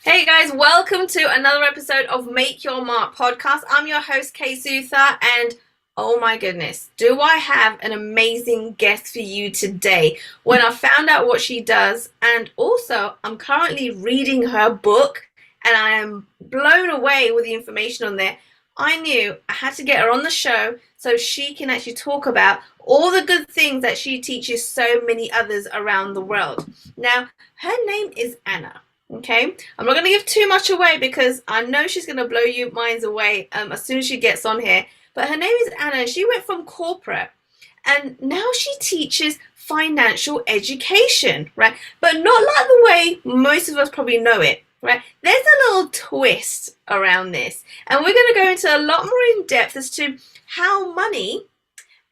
Hey guys, welcome to another episode of Make Your Mark podcast. I'm your host, Kay Sutha, and oh my goodness, do I have an amazing guest for you today. When I found out what she does, and also I'm currently reading her book, and I am blown away with the information on there. I knew I had to get her on the show so she can actually talk about all the good things that she teaches so many others around the world. Now, her name is Anna. Okay, I'm not going to give too much away because I know she's going to blow you minds away as soon as she gets on here. But her name is Anna. She went from corporate and now she teaches financial education, right? But not like the way most of us probably know it, right? There's a little twist around this. And we're going to go into a lot more in depth as to how money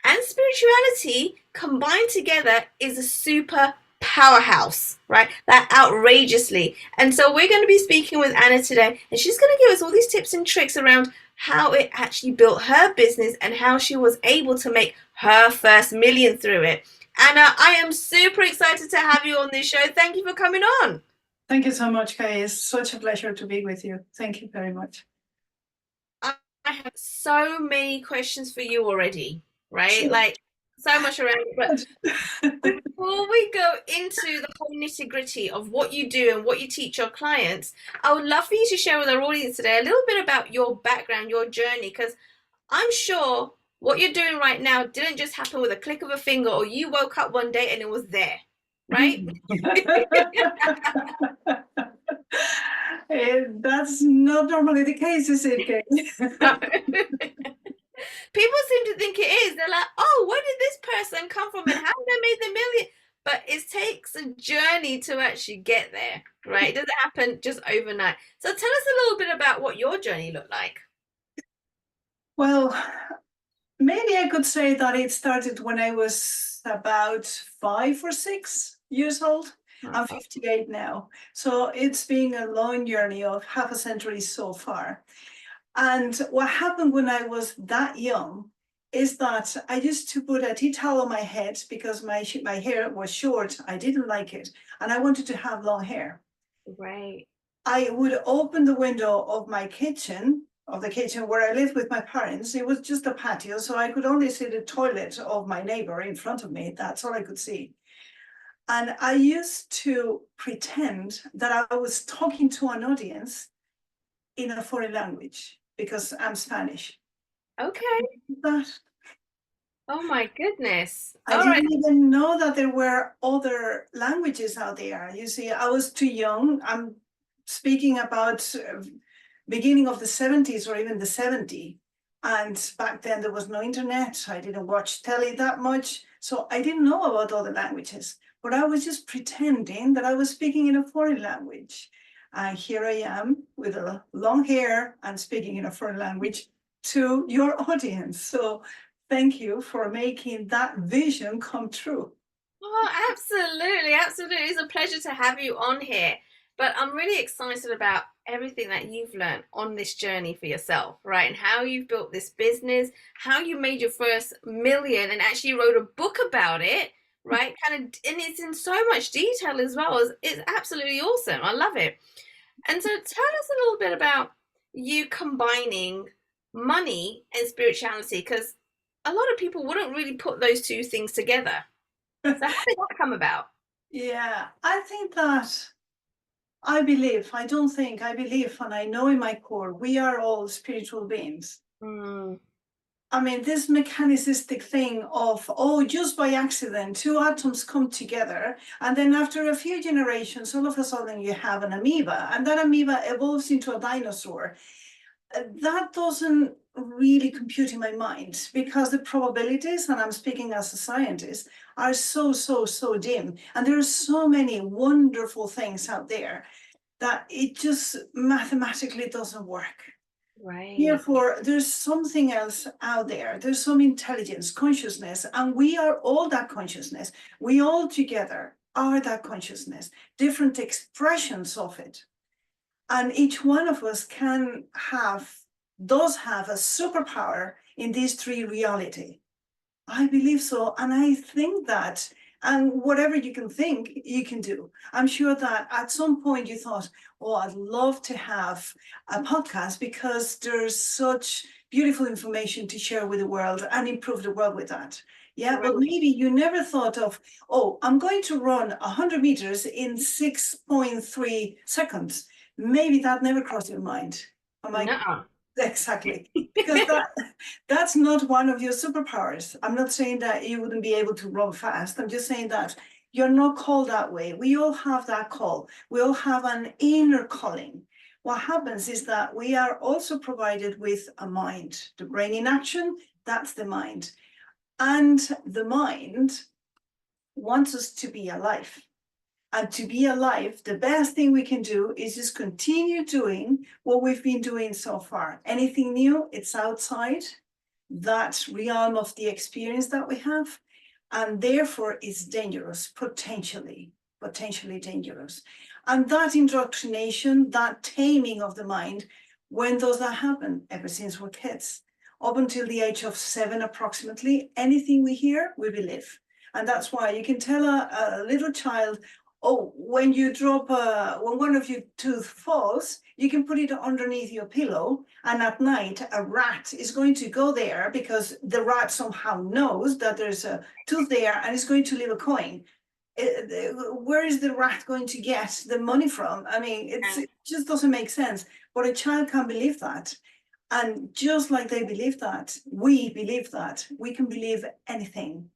and spirituality combined together is a super powerhouse, right? That outrageously. And so we're going to be speaking with Anna today, and she's going to give us all these tips and tricks around how it actually built her business and how she was able to make her first million through it. Anna, I am super excited to have you on this show. Thank you for coming on. Thank you so much, Kay. It's such a pleasure to be with you. Thank you very much. I have so many questions for you already, right? Sure. Like so much around it. But before we go into the whole nitty gritty of what you do and what you teach your clients, I would love for you to share with our audience today a little bit about your background, your journey, because I'm sure what you're doing right now didn't just happen with a click of a finger or you woke up one day and it was there, right? That's not normally the case, is it, Kay? People seem to think it is. They're like, oh, where did this person come from and how did they make the million? But it takes a journey to actually get there, right? It doesn't happen just overnight. So tell us a little bit about what your journey looked like. Well, maybe I could say that it started when I was about 5 or 6 years old. I'm 58 now. So it's been a long journey of half a century so far. And what happened when I was that young is that I used to put a tea towel on my head because my hair was short. I didn't like it, and I wanted to have long hair. Right. I would open the window of the kitchen where I lived with my parents. It was just a patio, so I could only see the toilet of my neighbor in front of me. That's all I could see. And I used to pretend that I was talking to an audience in a foreign language because I'm Spanish. Okay. That Oh my goodness. I All right. didn't even know that there were other languages out there. You see, I was too young. I'm speaking about beginning of the 70s or even the 70s. And back then there was no internet. I didn't watch telly that much. So I didn't know about other languages, but I was just pretending that I was speaking in a foreign language. And here I am with a long hair and speaking in a foreign language to your audience. So thank you for making that vision come true. Oh, absolutely. Absolutely. It's a pleasure to have you on here. But I'm really excited about everything that you've learned on this journey for yourself, right? And how you've built this business, how you made your first million and actually wrote a book about it, right? Kind of, and it's in so much detail as well. It's absolutely awesome. I love it. And so tell us a little bit about you combining money and spirituality, because a lot of people wouldn't really put those two things together. So how did that come about? Yeah, I think that I believe, and I know in my core, we are all spiritual beings. Mm, I mean, this mechanicistic thing of, oh, just by accident, two atoms come together, and then after a few generations, all of a sudden you have an amoeba, and that amoeba evolves into a dinosaur. That doesn't really compute in my mind because the probabilities, and I'm speaking as a scientist, are so dim. And there are so many wonderful things out there that it just mathematically doesn't work. right. Therefore, there's something else out there. There's some intelligence, consciousness, and we are all that consciousness. We all together are that consciousness, different expressions of it. And each one of us does have a superpower in these three reality. I believe so. And I think that And whatever you can think, you can do. I'm sure that at some point you thought, oh, I'd love to have a podcast because there's such beautiful information to share with the world and improve the world with that. Yeah, Right. but maybe you never thought of, oh, I'm going to run 100 meters in 6.3 seconds. Maybe that never crossed your mind. I'm like, No. exactly. Because that's not one of your superpowers. I'm not saying that you wouldn't be able to run fast. I'm just saying that you're not called that way. We all have that call. We all have an inner calling. What happens is that we are also provided with a mind. The brain in action, that's the mind. And the mind wants us to be alive. And to be alive, the best thing we can do is just continue doing what we've been doing so far. Anything new, it's outside that realm of the experience that we have. And therefore, it's dangerous, potentially dangerous. And that indoctrination, that taming of the mind, when does that happen? Ever since we're kids. Up until the age of 7, approximately, anything we hear, we believe. And that's why you can tell a little child, oh, when you drop when one of your tooth falls, you can put it underneath your pillow, and at night a rat is going to go there because the rat somehow knows that there's a tooth there and is going to leave a coin. Where is the rat going to get the money from? I mean, it just doesn't make sense. But a child can believe that. And just like they believe that, we believe that. We can believe anything.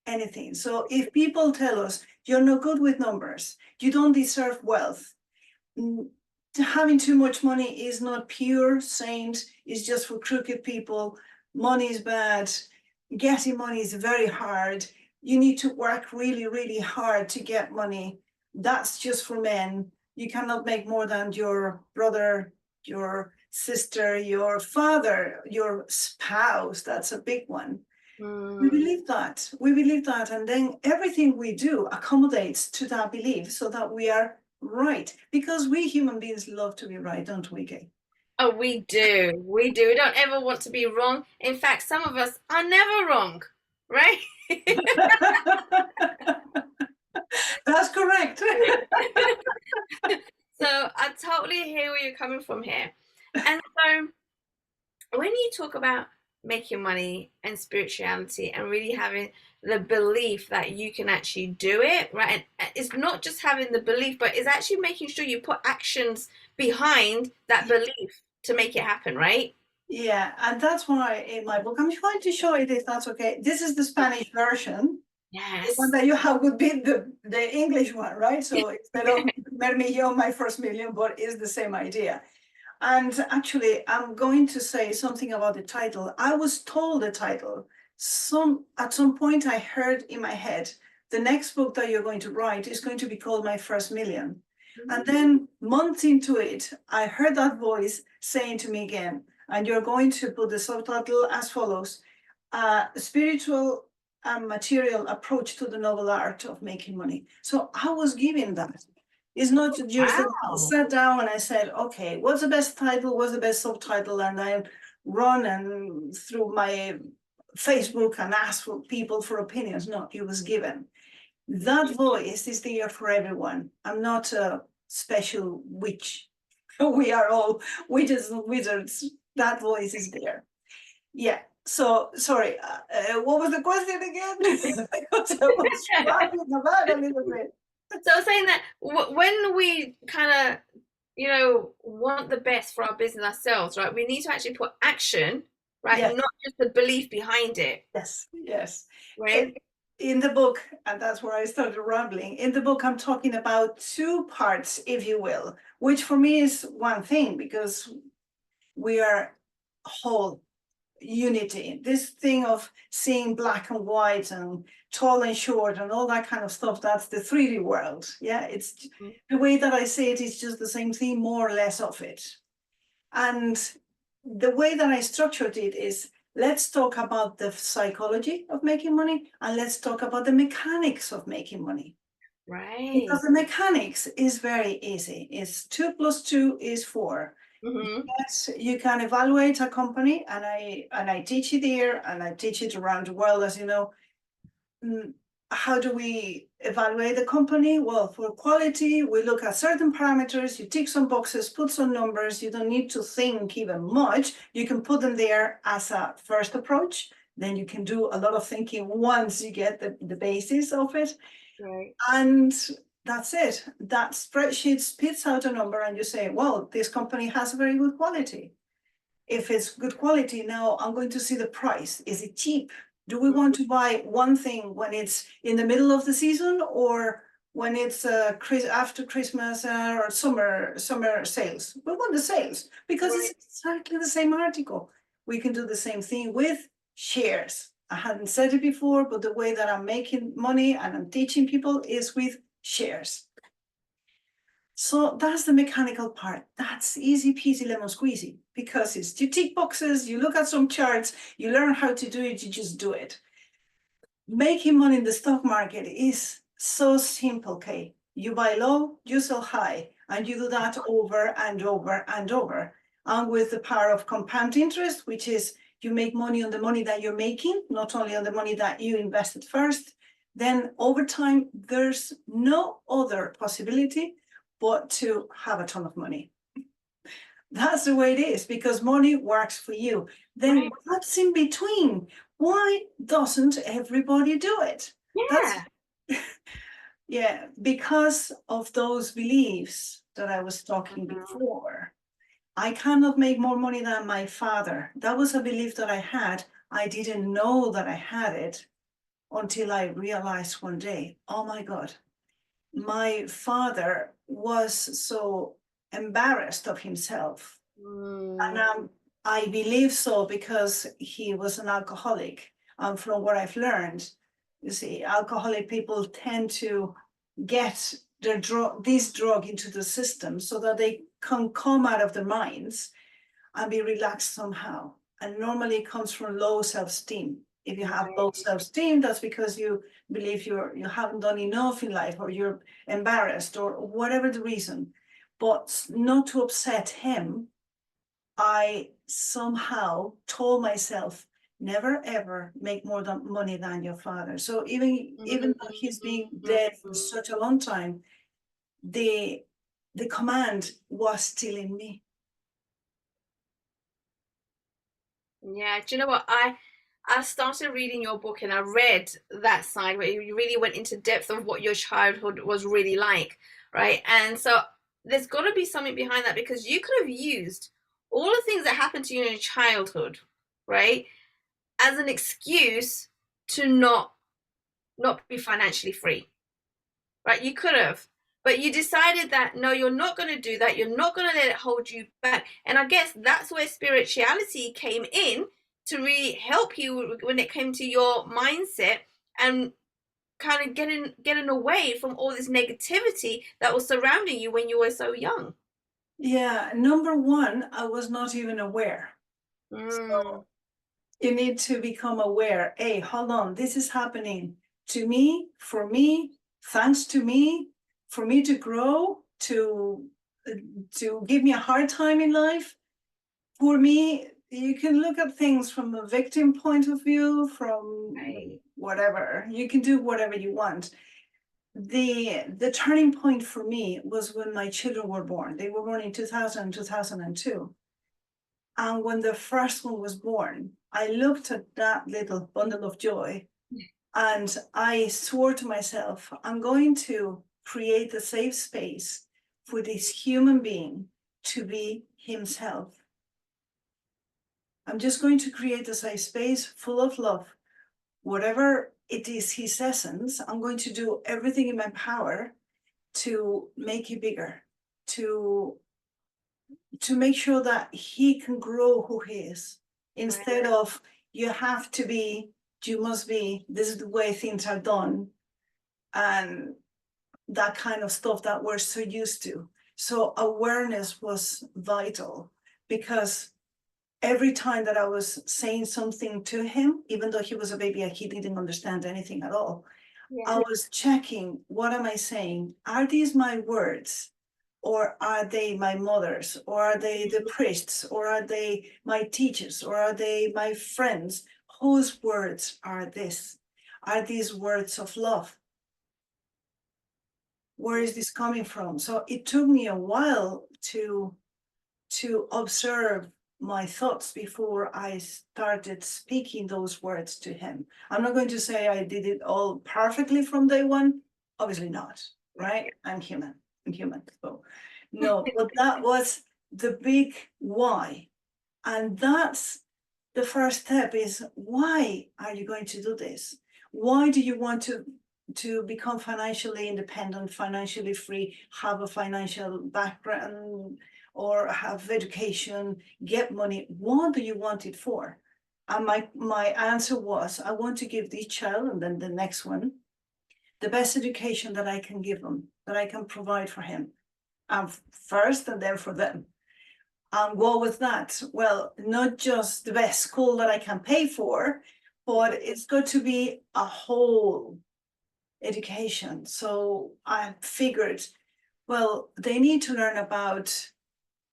Anything. So if people tell us you're not good with numbers, you don't deserve wealth, having too much money is not pure saint, it's just for crooked people, money is bad, getting money is very hard, you need to work really, really hard to get money, that's just for men, you cannot make more than your brother, your sister, your father, your spouse, that's a big one. We believe that. We believe that. And then everything we do accommodates to that belief so that we are right. Because we human beings love to be right, don't we, Kay? Oh, we do. We do. We don't ever want to be wrong. In fact, some of us are never wrong, right? That's correct. So I totally hear where you're coming from here. And so when you talk about making money and spirituality and really having the belief that you can actually do it, right? And it's not just having the belief, but it's actually making sure you put actions behind that belief to make it happen, right? Yeah, and that's why in my book, I'm trying to show it if that's okay. This is the Spanish version. The one Yes. that you have would be the English one, right? So instead of Primer Millón, my first million, but it's the same idea. And actually, I'm going to say something about the title. I was told the title. At some point, I heard in my head, the next book that you're going to write is going to be called My First Million. And then months into it, I heard that voice saying to me again, and you're going to put the subtitle as follows, spiritual and material approach to the noble art of making money. So I was given that. It's not just that I Wow. sat down and I said, okay, what's the best title? What's the best subtitle? And I run and through my Facebook and ask for people for opinions. No, it was given. That voice is there for everyone. I'm not a special witch. We are all witches and wizards. That voice is there. Yeah. So sorry. What was the question again? Because I was rambling about a little bit. So saying that when we kind of, want the best for our business ourselves, right? We need to actually put action, right? Yes. Not just the belief behind it, Yes. Yes. right? In the book, and that's where I started rambling. In the book, I'm talking about two parts, if you will, which for me is one thing because we are whole unity. This thing of seeing black and white and tall and short and all that kind of stuff, that's the 3D world. Yeah, it's the way that I say it is just the same thing, more or less of it. And the way that I structured it is let's talk about the psychology of making money and let's talk about the mechanics of making money. Right. Because the mechanics is very easy. It's 2 + 2 is 4. Mm-hmm. Yes, you can evaluate a company, and I teach it here, and I teach it around the world, as you know. how do we evaluate the company? Well, for quality, we look at certain parameters, you tick some boxes, put some numbers, you don't need to think even much. You can put them there as a first approach. Then you can do a lot of thinking once you get the basis of it. Right. And that's it. That spreadsheet spits out a number and you say, well, this company has very good quality. If it's good quality, now I'm going to see the price. Is it cheap? Do we want to buy one thing when it's in the middle of the season, or when it's after Christmas or summer sales? We want the sales because Right. it's exactly the same article. We can do the same thing with shares. I hadn't said it before, but the way that I'm making money and I'm teaching people is with shares. So that's the mechanical part. That's easy peasy lemon squeezy, because it's you tick boxes, you look at some charts, you learn how to do it, you just do it. Making money in the stock market is so simple, Kay. You buy low, you sell high, and you do that over and over and over. And with the power of compound interest, which is you make money on the money that you're making, not only on the money that you invested first, then over time, there's no other possibility but to have a ton of money. That's the way it is, because money works for you. Then Right. what's in between? Why doesn't everybody do it? Yeah. Yeah, because of those beliefs that I was talking Mhm. before. I cannot make more money than my father. That was a belief that I had. I didn't know that I had it until I realized one day, oh my God, my father was so embarrassed of himself. And Mm. I believe so because he was an alcoholic. And from what I've learned, you see, alcoholic people tend to get this drug into the system so that they can come out of their minds and be relaxed somehow. And normally it comes from low self-esteem. If you have low Right. self-esteem, that's because you believe you haven't done enough in life, or you're embarrassed, or whatever the reason. But not to upset him, I somehow told myself, never ever make more money than your father. So even though he's been dead for Mhm. such a long time, the command was still in me. Yeah, do you know what? I started reading your book and I read that side where you really went into depth of what your childhood was really like, right? And so there's got to be something behind that, because you could have used all the things that happened to you in your childhood, right, as an excuse to not be financially free, right? You could have, but you decided that no, you're not going to do that. You're not going to let it hold you back. And I guess that's where spirituality came in to really help you when it came to your mindset and kind of getting away from all this negativity that was surrounding you when you were so young. Yeah, number one, I was not even aware. Mm, So you need to become aware. Hey, hold on, this is happening to me, for me, thanks to me, for me to grow, to give me a hard time in life. For me, you can look at things from a victim point of view, from right. whatever. You can do whatever you want. The turning point for me was when my children were born. They were born in 2000 and 2002. And when the first one was born, I looked at that little bundle of joy and I swore to myself, I'm going to create a safe space for this human being to be himself. I'm just going to create a safe space full of love. Whatever it is his essence, I'm going to do everything in my power to make it bigger, to make sure that he can grow who he is, instead Right. of you have to be, you must be, this is the way things are done, and that kind of stuff that we're so used to. So awareness was vital, because every time that I was saying something to him, even though he was a baby and he didn't understand anything at all, Yeah. I was checking, what am I saying? Are these my words? Or are they my mother's? Or are they the priests? Or are they my teachers? Or are they my friends? Whose words are this? are these words of love? Where is this coming from? So it took me a while to observe my thoughts before I started speaking those words to him. I'm not going to say I did it all perfectly from day one. Obviously not, right? I'm human. So no, but that was the big why. And that's the first step is, why are you going to do this? Why do you want to become financially independent, financially free, have a financial background, or have education, get money? What do you want it for? And my answer was, I want to give this child, and then the next one, the best education that I can give them, that I can provide for him, first, and then for them. And go with that. Well, not just the best school that I can pay for, but it's got to be a whole education. So I figured, well, they need to learn about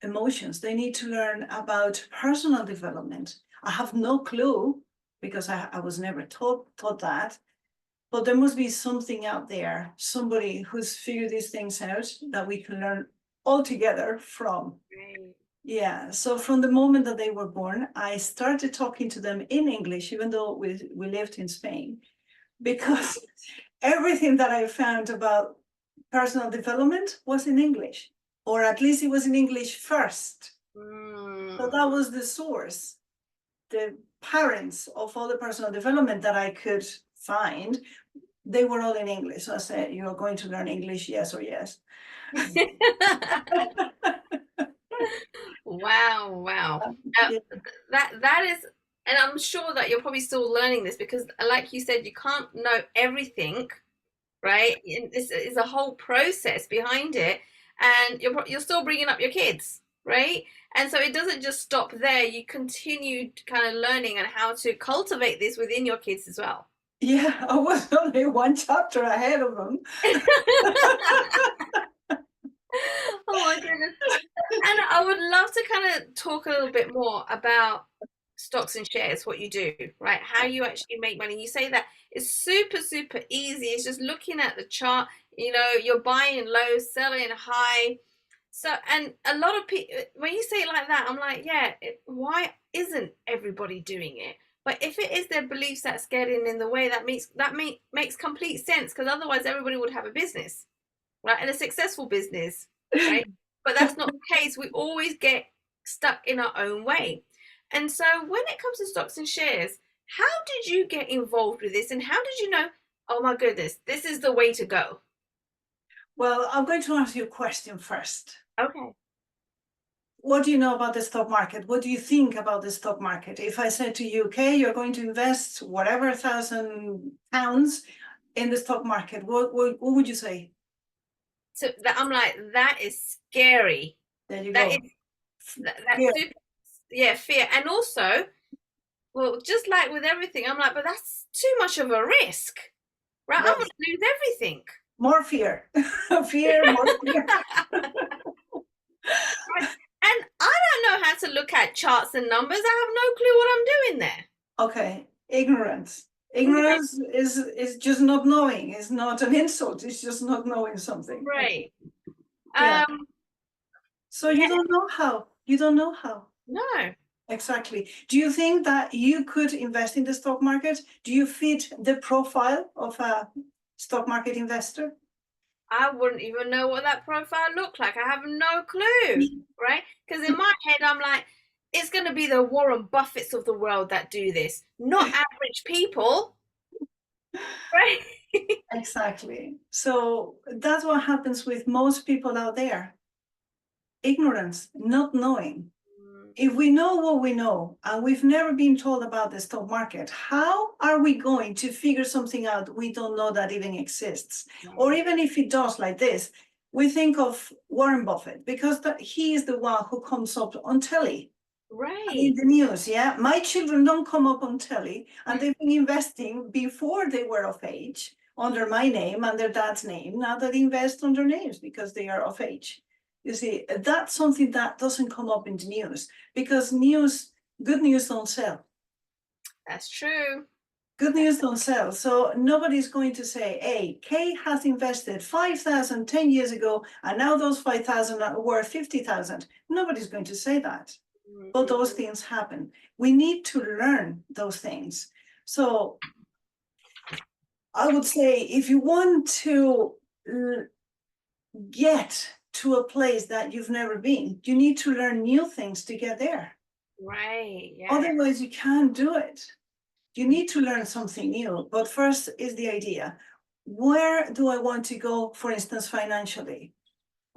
emotions. They need to learn about personal development. I have no clue, because I was never taught that. But there must be something out there, somebody who's figured these things out that we can learn all together from. Right. Yeah, so from the moment that they were born, I started talking to them in English, even though we lived in Spain, because everything that I found about personal development was in English, or at least it was in English first. So that was the source. The parents of all the personal development that I could find, they were all in English. So I said, you're going to learn English, yes or yes. Wow, wow. Uh, Yeah. that is, and I'm sure that you're probably still learning this because, like you said, you can't know everything, right? And this is a whole process behind it, and you're still bringing up your kids, right? And so it doesn't just stop there. You continue kind of learning on how to cultivate this within your kids as well. Yeah, I was only one chapter ahead of them. Oh my goodness. And I would love to kind of talk a little bit more about stocks and shares, what you do, right? How you actually make money. You say that it's super, super easy. It's just looking at the chart, you're buying low, selling high. So, and a lot of people, when you say it like that, I'm like, yeah, why isn't everybody doing it? But if it is their beliefs that's getting in the way, makes complete sense because otherwise everybody would have a business, right? And a successful business, right? But that's not the case. We always get stuck in our own way. And so when it comes to stocks and shares, how did you get involved with this? And how did you know, oh my goodness, this is the way to go? Well, I'm going to ask you a question first. Okay. What do you know about the stock market? What do you think about the stock market? If I said to you, okay, you're going to invest whatever £1,000 in the stock market, what would you say? So I'm like, that is scary. There you That go. is that's Yeah. super, yeah, fear. And also, well, just like with everything, I'm like, but that's too much of a risk, right? I'm Yes. gonna lose everything. More fear. Fear, more fear. Right. And I don't know how to look at charts and numbers. I have no clue what I'm doing there. Okay. Ignorance. Ignorance is just not knowing. It's not an insult. It's just not knowing something. Right. Yeah. So you Yeah, don't know how. You don't know how. no. Exactly. Do you think that you could invest in the stock market? Do you fit the profile of a stock market investor? I wouldn't even know what that profile looked like. I have no clue, right? Because in my head, I'm like, it's going to be the Warren Buffetts of the world that do this, not average people, right? Exactly. So that's what happens with most people out there. Ignorance, not knowing. If we know what we know and we've never been told about the stock market, how are we going to figure something out we don't know that even exists? Or even if it does, like this, we think of Warren Buffett because he is the one who comes up on telly, Right. in the news. Yeah, my children don't come up on telly, and they've been investing before they were of age under my name and their dad's name. Now they invest under names because they are of age. You see, that's something that doesn't come up in the news because good news don't sell. That's true. Good news don't sell. So nobody's going to say, hey, Kay has invested 5,000 10 years ago, and now those 5,000 are worth 50,000. Nobody's going to say that. But those things happen. We need to learn those things. So I would say if you want to get to a place that you've never been, you need to learn new things to get there. Right. Yeah. Otherwise, you can't do it. You need to learn something new. But first is the idea. Where do I want to go, for instance, financially?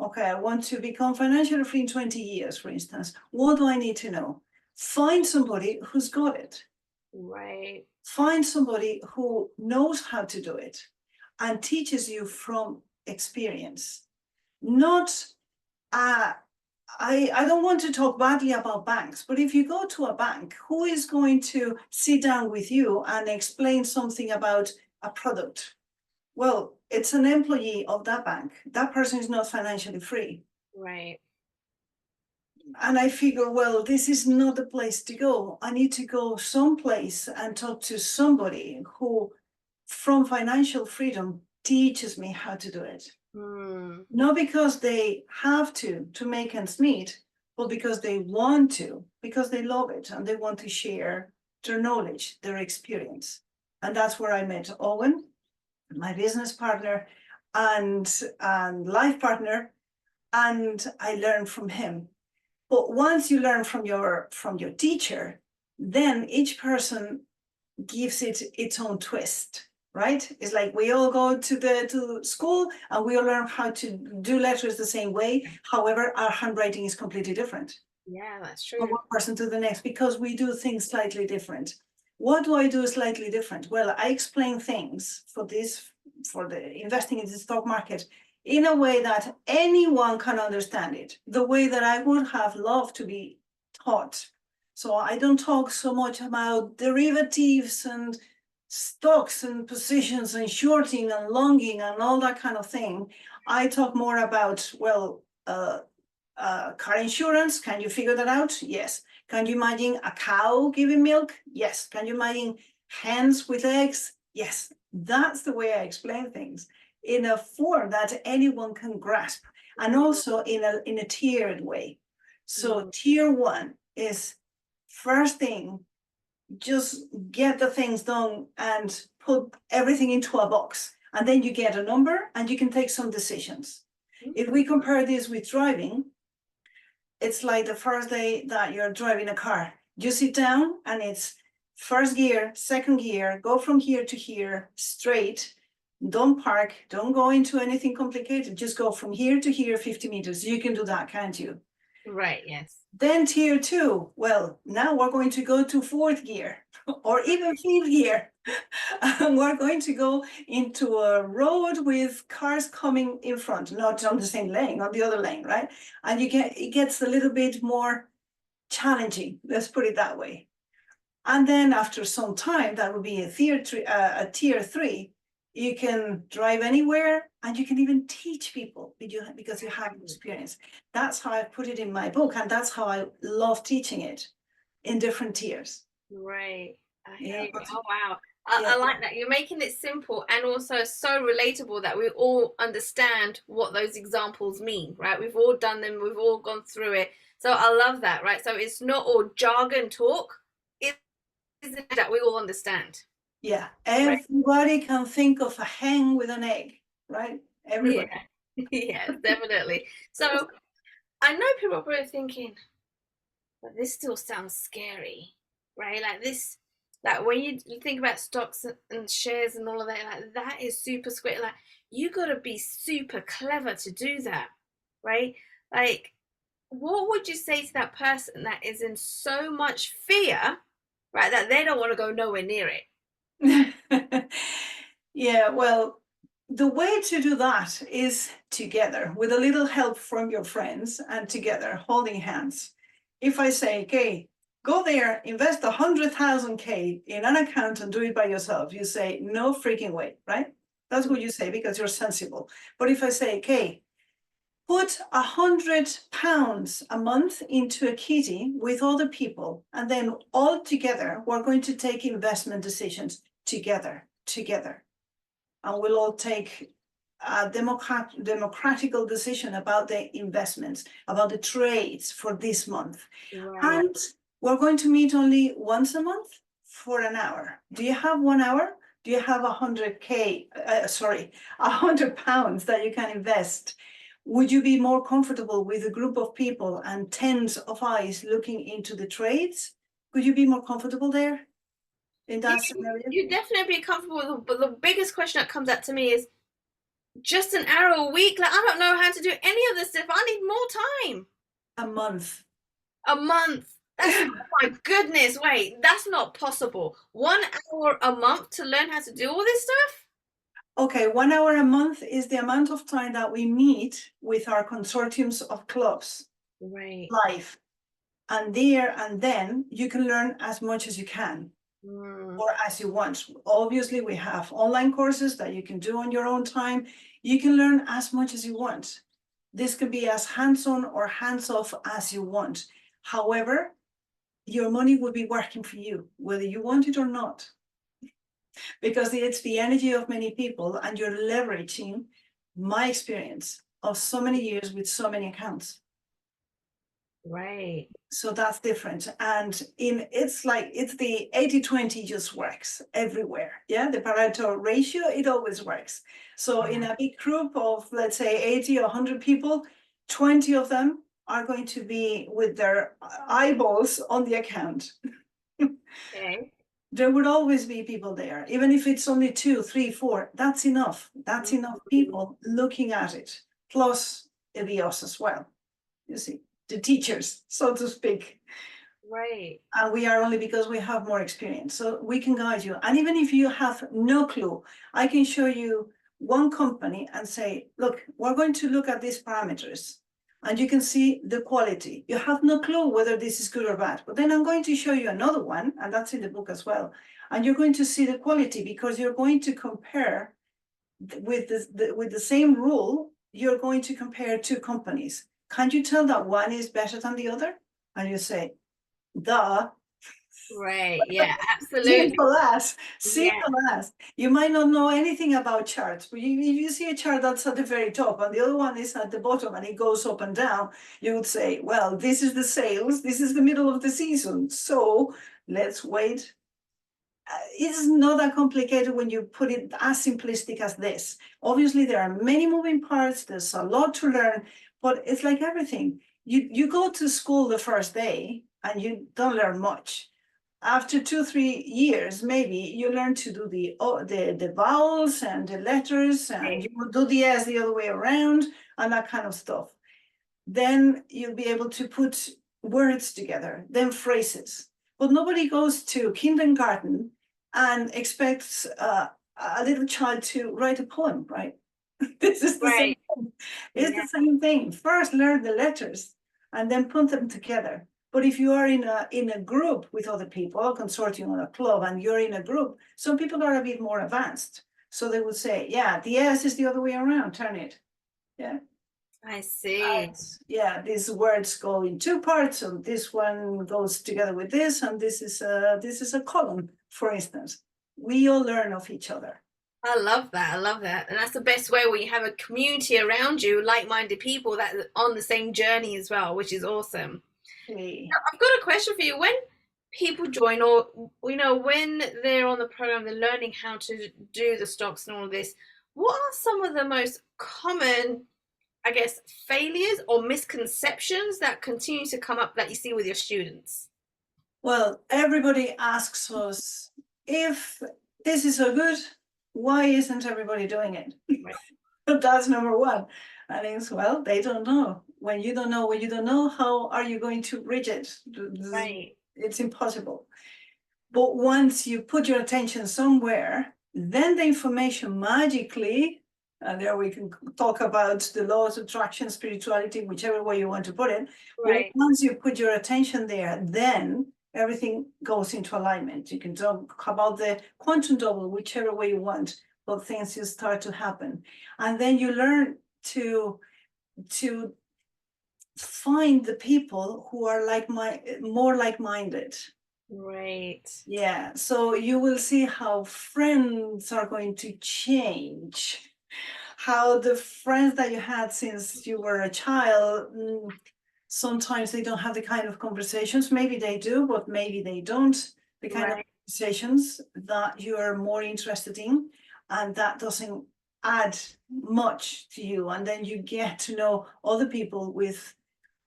Okay, I want to become financially free in 20 years, for instance. What do I need to know? Find somebody who's got it. Right. Find somebody who knows how to do it and teaches you from experience. Not, I don't want to talk badly about banks, but if you go to a bank, who is going to sit down with you and explain something about a product? Well, it's an employee of that bank. That person is not financially free. Right. And I figure, well, this is not the place to go. I need to go someplace and talk to somebody who, from financial freedom, teaches me how to do it. Not because they have to make ends meet, but because they want to, because they love it and they want to share their knowledge, their experience. And that's where I met Owen, my business partner and life partner, and I learned from him. But once you learn from your teacher, then each person gives it its own twist, right? It's like we all go to school and we all learn how to do letters the same way. However, our handwriting is completely different. Yeah, that's From true. one person to the next because we do things slightly different. What do I do slightly different? Well, I explain things for the investing in the stock market in a way that anyone can understand it, the way that I would have loved to be taught. So I don't talk so much about derivatives and stocks and positions and shorting and longing and all that kind of thing. I talk more about, well, car insurance. Can you figure that out? Yes. Can you imagine a cow giving milk? Yes. Can you imagine hens with eggs? Yes. That's the way I explain things in a form that anyone can grasp, and also in a tiered way. So tier one is first thing, just get the things done and put everything into a box, and then you get a number and you can take some decisions. If we compare this with driving, it's like the first day that you're driving a car. You sit down and it's first gear, second gear, go from here to here, straight. Don't park, don't go into anything complicated. Just go from here to here, 50 meters. You can do that, can't you? Right, yes. Then tier two, well, now we're going to go to fourth gear or even fifth gear. And we're going to go into a road with cars coming in front, not on the same lane, on the other lane, right? And it gets a little bit more challenging, let's put it that way. And then after some time, that would be a tier three, you can drive anywhere and you can even teach people because you have experience. That's how I put it in my book, and that's how I love teaching it in different tiers. Right. Yeah, Oh, wow. I like that. You're making it simple and also so relatable that we all understand what those examples mean, right? We've all done them, we've all gone through it. So I love that, right? So it's not all jargon talk, it's that we all understand. Yeah, everybody can think of a hen with an egg, right? Everybody. Yeah, yes, definitely. So I know people are probably thinking, but this still sounds scary, right? Like this, like when you think about stocks and shares and all of that, like that is super scary. Like you got to be super clever to do that, right? Like, what would you say to that person that is in so much fear, right, that they don't want to go nowhere near it? Yeah, well, the way to do that is together with a little help from your friends and together holding hands. If I say, okay, go there, invest 100,000 K in an account and do it by yourself, you say, no freaking way, right? That's what you say because you're sensible. But if I say, okay, put 100 pounds a month into a kitty with other people, and then all together we're going to take investment decisions together. And we'll all take a democratical decision about the investments, about the trades for this month. Right. And we're going to meet only once a month for an hour. Do you have 1 hour? Do you have 100 pounds that you can invest? Would you be more comfortable with a group of people and tens of eyes looking into the trades? Could you be more comfortable there in that scenario? You definitely be comfortable, but the biggest question that comes up to me is just an hour a week. Like, I don't know how to do any of this stuff. I need more time. A month. A month. That's oh my goodness. Wait, that's not possible. 1 hour a month to learn how to do all this stuff? Okay, 1 hour a month is the amount of time that we meet with our consortiums of clubs Right. live. And there and then you can learn as much as you can or as you want. Obviously, we have online courses that you can do on your own time. You can learn as much as you want. This could be as hands-on or hands-off as you want. However, your money will be working for you, whether you want it or not, because it's the energy of many people and you're leveraging my experience of so many years with so many accounts. Right. So that's different. And it's the 80-20 just works everywhere. Yeah, the Pareto ratio, it always works. So in a big group of, let's say, 80 or 100 people, 20 of them are going to be with their eyeballs on the account. Okay. There would always be people there, even if it's only 2, 3, 4. That's enough. That's enough people looking at it. Plus, it'll be us as well. You see, the teachers, so to speak. Right. And we are only because we have more experience. So we can guide you. And even if you have no clue, I can show you one company and say, look, we're going to look at these parameters. And you can see the quality. You have no clue whether this is good or bad. But then I'm going to show you another one, and that's in the book as well. And you're going to see the quality because you're going to compare with the same rule. You're going to compare two companies. Can't you tell that one is better than the other? And you say, duh. Right. Yeah, absolutely. Simple as. You might not know anything about charts, but if you see a chart that's at the very top and the other one is at the bottom and it goes up and down, you would say, well, this is the sales, this is the middle of the season. So let's wait. It's not that complicated when you put it as simplistic as this. Obviously, there are many moving parts. There's a lot to learn, but it's like everything. You go to school the first day and you don't learn much. After 2, 3 years, maybe you learn to do the vowels and the letters, and you will do the S the other way around and that kind of stuff. Then you'll be able to put words together, then phrases. But nobody goes to kindergarten and expects a little child to write a poem, right? This is the same thing. It's the same thing. First, learn the letters and then put them together. But if you are in a group with other people, a consortium or a club, and you're in a group, some people are a bit more advanced. So they would say, yeah, the S is the other way around, turn it. Yeah. I see. Yeah, these words go in two parts, and this one goes together with this, and this is a column, for instance. We all learn of each other. I love that. I love that. And that's the best way when you have a community around you, like-minded people that are on the same journey as well, which is awesome. Okay. Now, I've got a question for you. When people join or when they're on the program, they're learning how to do the stocks and all of this, what are some of the most common, I guess, failures or misconceptions that continue to come up that you see with your students? Well, everybody asks us, if this is so good, why isn't everybody doing it? Right. That's number one. And it's, well, they don't know. When you don't know what you don't know, how are you going to reach it? Right. It's impossible. But once you put your attention somewhere, then the information magically, and there we can talk about the laws of attraction, spirituality, whichever way you want to put it. Right. But once you put your attention there, then everything goes into alignment. You can talk about the quantum double, whichever way you want, but things just start to happen. And then you learn to find the people who are more like-minded. Right. Yeah, so you will see how friends are going to change, how the friends that you had since you were a child, sometimes they don't have the kind of conversations, maybe they do, but maybe they don't, the kind of Right. conversations that you're more interested in, and that doesn't add much to you. And then you get to know other people with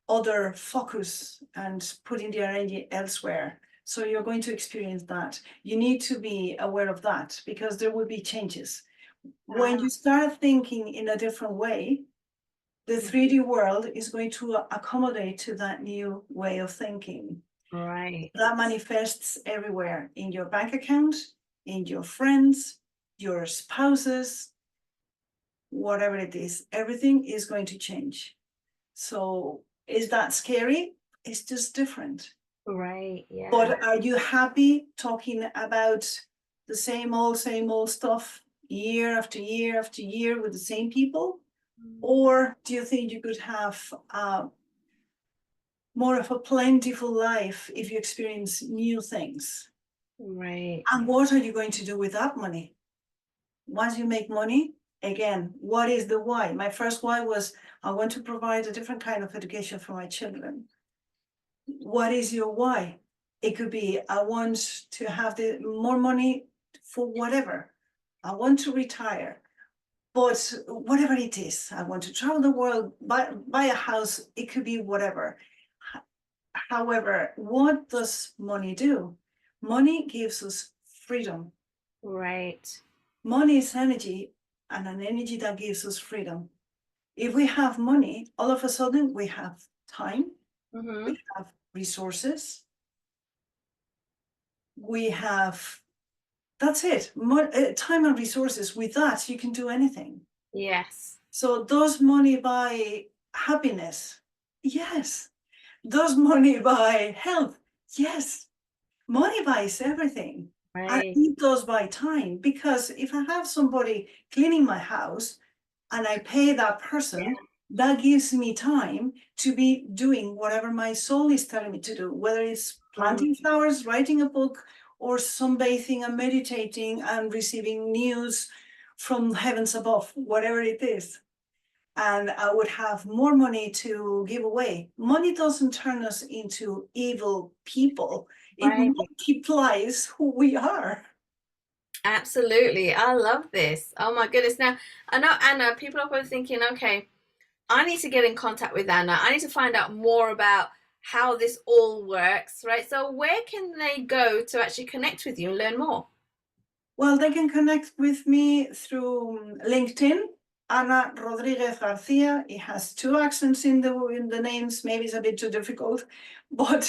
other focus and putting their energy elsewhere. So you're going to experience that. You need to be aware of that because there will be changes. When you start thinking in a different way, the 3D world is going to accommodate to that new way of thinking. Right. That manifests everywhere in your bank account, in your friends, your spouses, whatever it is. Everything is going to change. So is that scary? It's just different. Right. Yeah. But are you happy talking about the same old stuff year after year after year with the same people? Or do you think you could have more of a plentiful life if you experience new things? Right. And what are you going to do with that money? Once you make money, again, what is the why? My first why was I want to provide a different kind of education for my children. What is your why? It could be I want to have the more money for whatever. I want to retire. But whatever it is, I want to travel the world, buy a house, it could be whatever. However, what does money do? Money gives us freedom. Right. Money is energy, and an energy that gives us freedom. If we have money, all of a sudden we have time, Mm-hmm. we have resources, we have, that's it, time and resources. With that, you can do anything. Yes. So does money buy happiness? Yes. Does money buy health? Yes. Money buys everything. And Right. it does buy time, because if I have somebody cleaning my house and I pay that person, that gives me time to be doing whatever my soul is telling me to do, whether it's Mm. planting flowers, writing a book, or sunbathing and meditating and receiving news from heavens above, whatever it is. And I would have more money to give away. Money doesn't turn us into evil people. It Right. multiplies who we are. Absolutely. I love this. Oh my goodness. Now, I know Anna, people are probably thinking, okay, I need to get in contact with Anna. I need to find out more about how this all works, right? So where can they go to actually connect with you and learn more? Well, they can connect with me through LinkedIn, Ana Rodriguez Garcia. It has two accents in the names. Maybe it's a bit too difficult, but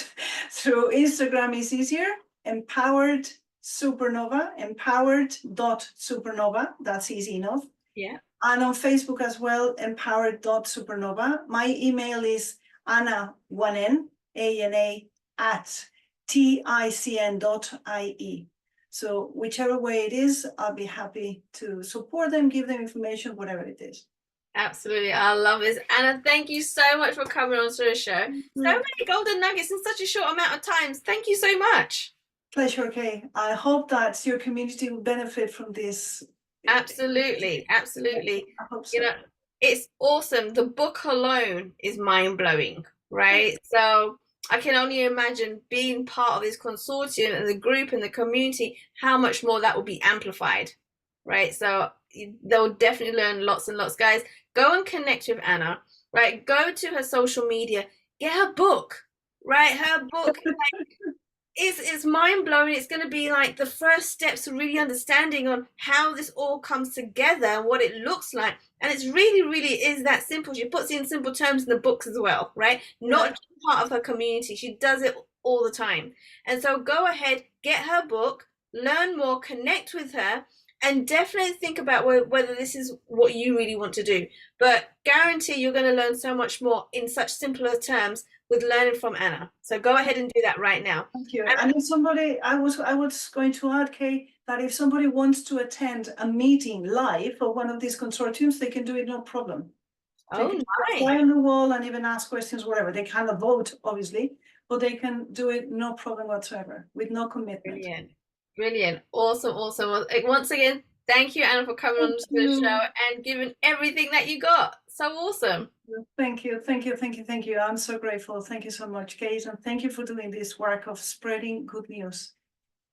through Instagram is easier. Empowered Supernova, empowered.supernova. That's easy enough. Yeah. And on Facebook as well, empowered.supernova. My email is Ana, one N, A-N-A, at ticn.ie. So whichever way it is, I'll be happy to support them, give them information, whatever it is. Absolutely. I love this. Anna, thank you so much for coming on to the show. So many golden nuggets in such a short amount of time. Thank you so much. Pleasure, Kay. I hope that your community will benefit from this. Absolutely. Absolutely. I hope You so. know, it's awesome. The book alone is mind blowing, right? So I can only imagine being part of this consortium and the group and the community, how much more that will be amplified, right? So they'll definitely learn lots and lots. Guys, go and connect with Anna, right? Go to her social media, get her book, right? Her book is mind blowing. It's going to be like the first steps to really understanding on how this all comes together and what it looks like. And it's really, really is that simple. She puts it in simple terms in the books as well, right? Not just part of her community. She does it all the time. And so go ahead, get her book, learn more, connect with her, and definitely think about whether this is what you really want to do. But guarantee you're going to learn so much more in such simpler terms with learning from Anna. So go ahead and do that right now. Thank you. And And if somebody, I was going to add, Kay, that if somebody wants to attend a meeting live for one of these consortiums, they can do it, no problem. They oh, can nice. fly on the wall and even ask questions, whatever. They cannot vote, obviously, or they can do it no problem whatsoever, with no commitment. Brilliant. Awesome. Well, once again, thank you, Anna, for coming on to the show and giving everything that you got. So awesome. Thank you. I'm so grateful. Thank you so much, Kate, and thank you for doing this work of spreading good news.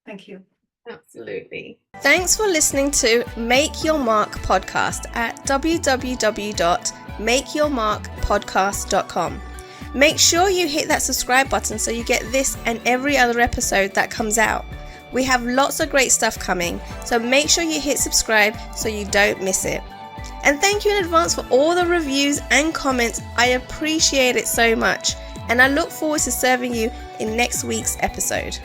Thank you. Absolutely. Thanks for listening to Make Your Mark podcast at www.makeyourmarkpodcast.com. Make sure you hit that subscribe button so you get this and every other episode that comes out. We have lots of great stuff coming, so make sure you hit subscribe so you don't miss it. And thank you in advance for all the reviews and comments. I appreciate it so much, and I look forward to serving you in next week's episode.